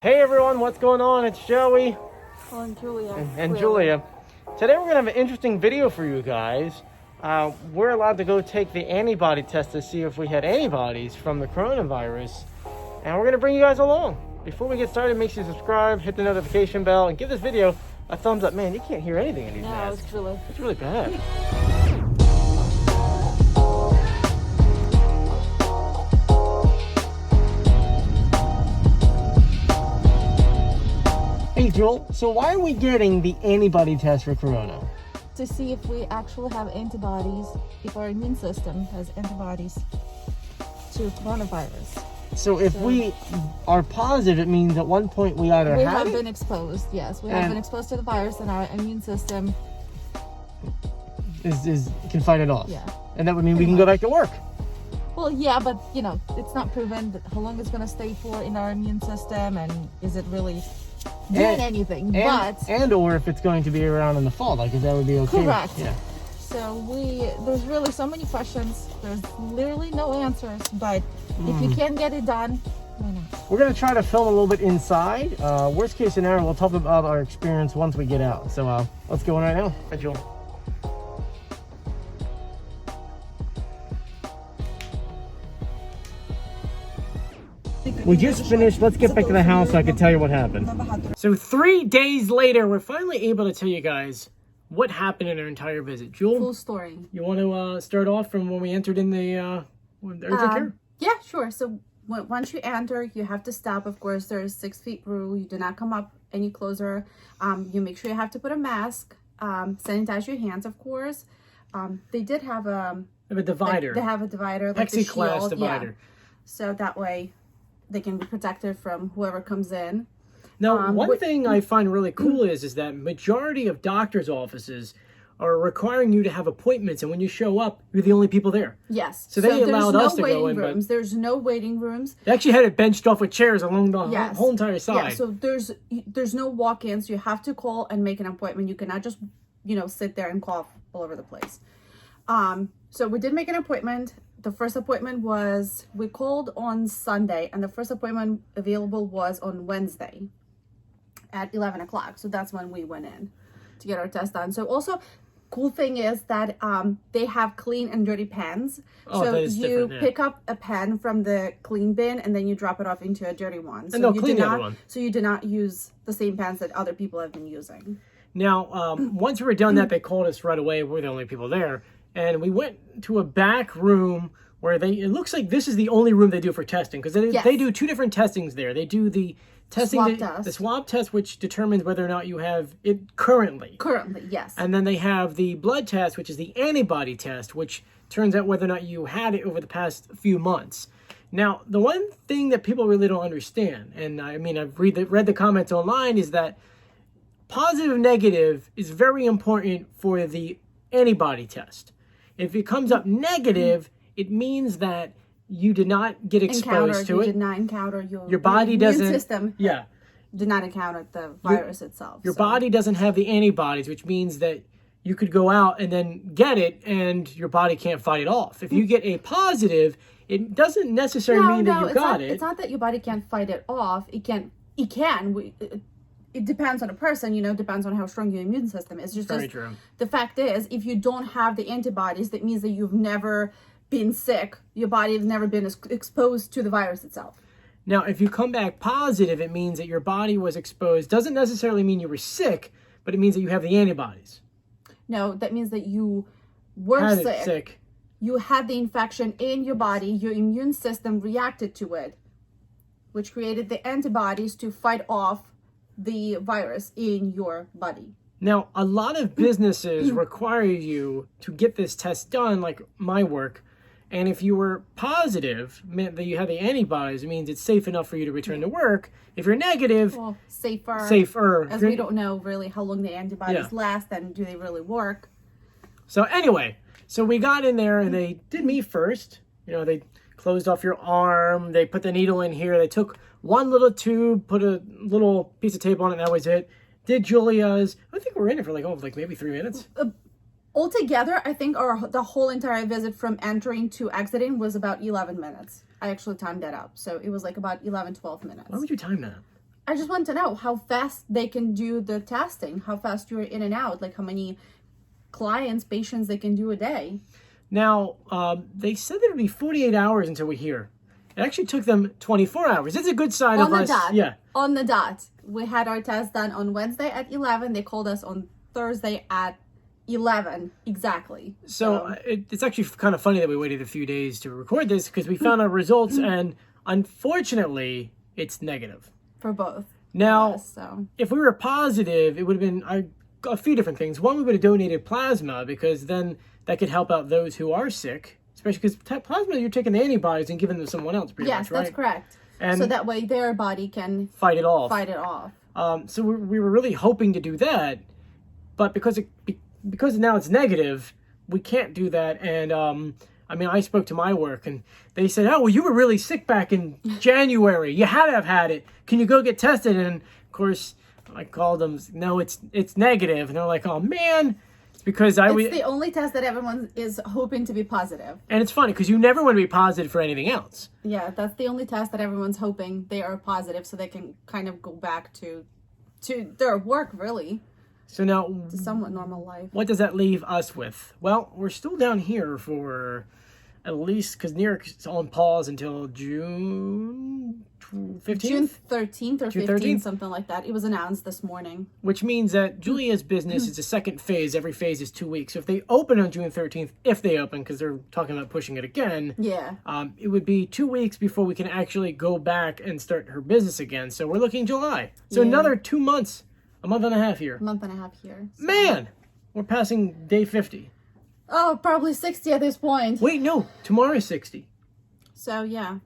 Hey everyone, what's going on? It's Joey Oh, and Julia. and Julia. Today we're going to have an interesting video for you guys. We're allowed to go take the antibody test to see if we had antibodies from the coronavirus. And we're going to bring you guys along. Before we get started, make sure you subscribe, hit the notification bell, and give this video a thumbs up. Man, you can't hear anything in these masks. It's really bad. Hey Joel, so why are we getting the antibody test for corona? To see if we actually have antibodies, if our immune system has antibodies to coronavirus. So if we are positive, it means at one point we either we had have it, been exposed, yes. We have been exposed to the virus and our immune system can fight it off. Yeah. And that would mean we can go back to work. Well, yeah, but you know, it's not proven that how long it's going to stay for in our immune system and is it really doing anything. Or if it's going to be around in the fall, like if that would be okay. Correct. Yeah. So there's really so many questions. There's literally no answers, but if you can get it done, why not? We're going to try to film a little bit inside. Worst case scenario, we'll talk about our experience once we get out. So let's go in right now. Hi, Joel. We just finished. Let's get back to the house so I can tell you what happened. So 3 days later, we're finally able to tell you guys what happened in our entire visit. Jewel, Full story. you want to start off from when we entered in the urgent care? Yeah, sure. So once you enter, you have to stop. Of course, there's 6 feet rule. You do not come up any closer. You make sure you have to put a mask. Sanitize your hands, of course. They did have a divider. They have a divider, like the Plexiglass shield. divider. Yeah. So that way they can be protected from whoever comes in. Now, one thing I find really cool is that majority of doctors' offices are requiring you to have appointments, and when you show up, you're the only people there. Yes. So they allowed us to go in, but there's no waiting rooms. They actually had it benched off with chairs along the whole entire side. Yeah, so there's no walk-ins. You have to call and make an appointment. You cannot just, sit there and cough all over the place. So we did make an appointment. The first appointment we called on Sunday, and the first appointment available was on Wednesday at 11 o'clock. So that's when we went in to get our test done. So also, cool thing is that they have clean and dirty pens. So you pick up a pen from the clean bin and then you drop it off into a dirty one. So and they'll clean the other one. So you do not use the same pens that other people have been using. Now, once we were done that, they called us right away. We're the only people there. And we went to a back room where it looks like this is the only room they do for testing. Because they do 2 different testings there. They do the testing, the swab test, which determines whether or not you have it currently. Currently, yes. And then they have the blood test, which is the antibody test, which turns out whether or not you had it over the past few months. Now, the one thing that people really don't understand, and I mean, I've read the comments online, is that positive negative is very important for the antibody test. If it comes up negative, it means that you did not get exposed to it. You did not encounter your body doesn't. Immune system did not encounter the virus itself. Your body doesn't have the antibodies, which means that you could go out and then get it, and your body can't fight it off. If you get a positive, it doesn't necessarily mean that you got it. It's not that your body can't fight it off. It can. It depends on a person, depends on how strong your immune system is. Very true. The fact is, if you don't have the antibodies, that means that you've never been sick. Your body has never been exposed to the virus itself. Now, if you come back positive, it means that your body was exposed. Doesn't necessarily mean you were sick, but it means that you have the antibodies. No, that means that you were sick. You had the infection in your body. Your immune system reacted to it, which created the antibodies to fight off the virus in your body. Now, a lot of businesses require you to get this test done, like my work. And if you were positive, meant that you had the antibodies, it means it's safe enough for you to return to work. If you're negative, safer. As we don't know really how long the antibodies last and do they really work. So anyway, we got in there and they did me first. They closed off your arm. They put the needle in here. They took one little tube, put a little piece of tape on it, and that was it. Did Julia's. I think we're in it for like maybe 3 minutes. Altogether, I think the whole entire visit from entering to exiting was about 11 minutes. I actually timed that up. So it was like about 11, 12 minutes. Why would you time that? I just want to know how fast they can do the testing, how fast you're in and out, like how many patients they can do a day. Now, they said that it would be 48 hours until we hear. It actually took them 24 hours. It's a good sign of us. Yeah. On the dot. We had our test done on Wednesday at 11. They called us on Thursday at 11 exactly. So it's actually kind of funny that we waited a few days to record this because we found our results and unfortunately it's negative for both. Now, so if we were positive, it would have been a few different things. One, we would have donated plasma because then that could help out those who are sick, especially because plasma, you're taking the antibodies and giving them to someone else pretty much, right? Yes, that's correct. And so that way their body can fight it off. So we were really hoping to do that, but because now it's negative, we can't do that. And I mean, I spoke to my work and they said, oh, well, you were really sick back in January. You had to have had it. Can you go get tested? And of course, I called them, no, it's negative. And they're like, oh man, it's because it's the only test that everyone is hoping to be positive. And it's funny because you never want to be positive for anything else. Yeah, that's the only test that everyone's hoping they are positive so they can kind of go back to their work, really. So now, to somewhat normal life. What does that leave us with? Well, we're still down here for at least, because New York's on pause until June 15th? June 13th or 15th, something like that. It was announced this morning. Which means that Julia's business is a second phase. Every phase is 2 weeks. So if they open on June 13th, if they open, because they're talking about pushing it again, it would be 2 weeks before we can actually go back and start her business again. So we're looking July. So another 2 months. A month and a half here. A month and a half here. So. Man, we're passing day 50. Oh, probably 60 at this point. Wait, no. Tomorrow is 60. So, yeah.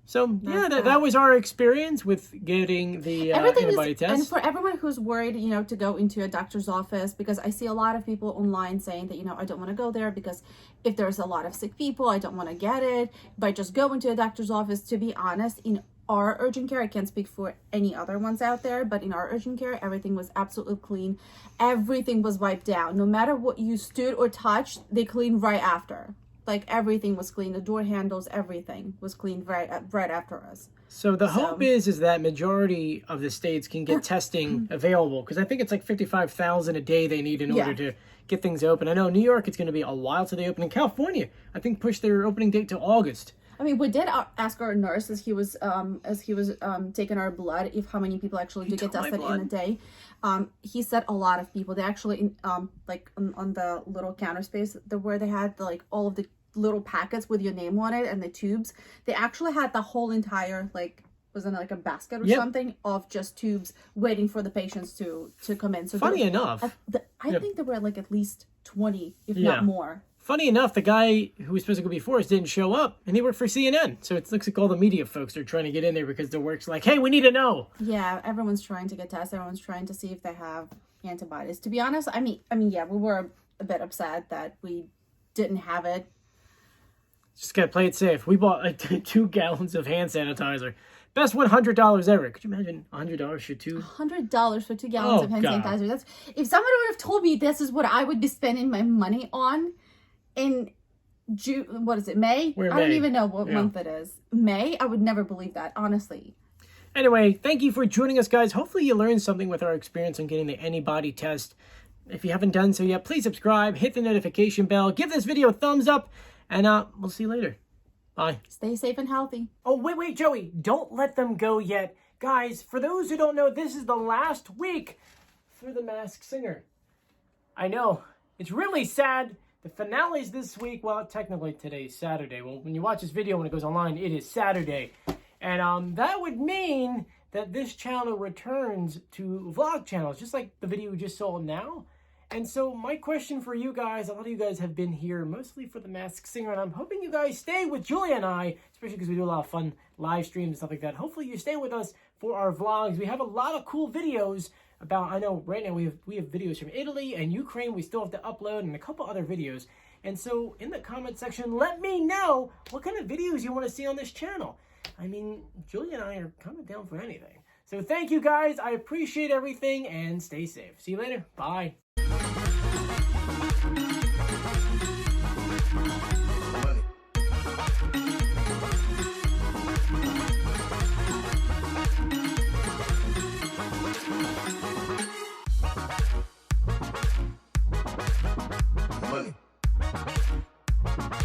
So, that was our experience with getting the antibody test. And for everyone who's worried, to go into a doctor's office, because I see a lot of people online saying that, I don't want to go there because if there's a lot of sick people, I don't want to get it. But just go into a doctor's office, to be honest, in our urgent care, I can't speak for any other ones out there, but in our urgent care, everything was absolutely clean. Everything was wiped down. No matter what you stood or touched, they cleaned right after. Like, everything was clean. The door handles, everything was cleaned right after us. So the hope is that majority of the states can get testing available, because I think it's like 55,000 a day they need in order to get things open. I know New York, it's going to be a while till they open. In California, I think pushed their opening date to August. I mean, we did ask our nurse as he was taking our blood how many people actually do get tested in a day. He said a lot of people. They actually like on the little counter space where they had all of the little packets with your name on it and the tubes. They actually had the whole entire was in a basket or something of just tubes waiting for the patients to come in. So funny enough, I think there were at least 20, if not more. Funny enough, the guy who was supposed to go before us didn't show up, and he worked for CNN. So it looks like all the media folks are trying to get in there because their work's like, hey, we need to know. Yeah, everyone's trying to get tested. Everyone's trying to see if they have antibodies. To be honest, I mean, yeah, we were a bit upset that we didn't have it. Just gotta play it safe. We bought 2 gallons of hand sanitizer. Best $100 ever. Could you imagine $100 for $100 for 2 gallons of hand sanitizer? That's, if someone would have told me this is what I would be spending my money on in June, what is it, May? I don't even know what month it is. May? I would never believe that, honestly. Anyway, thank you for joining us, guys. Hopefully you learned something with our experience on getting the antibody test. If you haven't done so yet, please subscribe, hit the notification bell, give this video a thumbs up, and we'll see you later. Bye. Stay safe and healthy. Oh, wait, Joey. Don't let them go yet. Guys, for those who don't know, this is the last week for The Masked Singer. I know. It's really sad. The finale's this week. Well, technically today's Saturday. Well, when you watch this video, when it goes online, it is Saturday. And that would mean that this channel returns to vlog channels, just like the video we just saw now. And so my question for you guys, a lot of you guys have been here mostly for The Masked Singer, and I'm hoping you guys stay with Julia and I, especially because we do a lot of fun live streams and stuff like that. Hopefully you stay with us for our vlogs. We have a lot of cool videos about, I know right now we have videos from Italy and Ukraine we still have to upload, and a couple other videos. And so in the comment section, let me know what kind of videos you want to see on this channel. I mean, Julia and I are kind of down for anything. So thank you guys. I appreciate everything, and stay safe. See you later. Bye.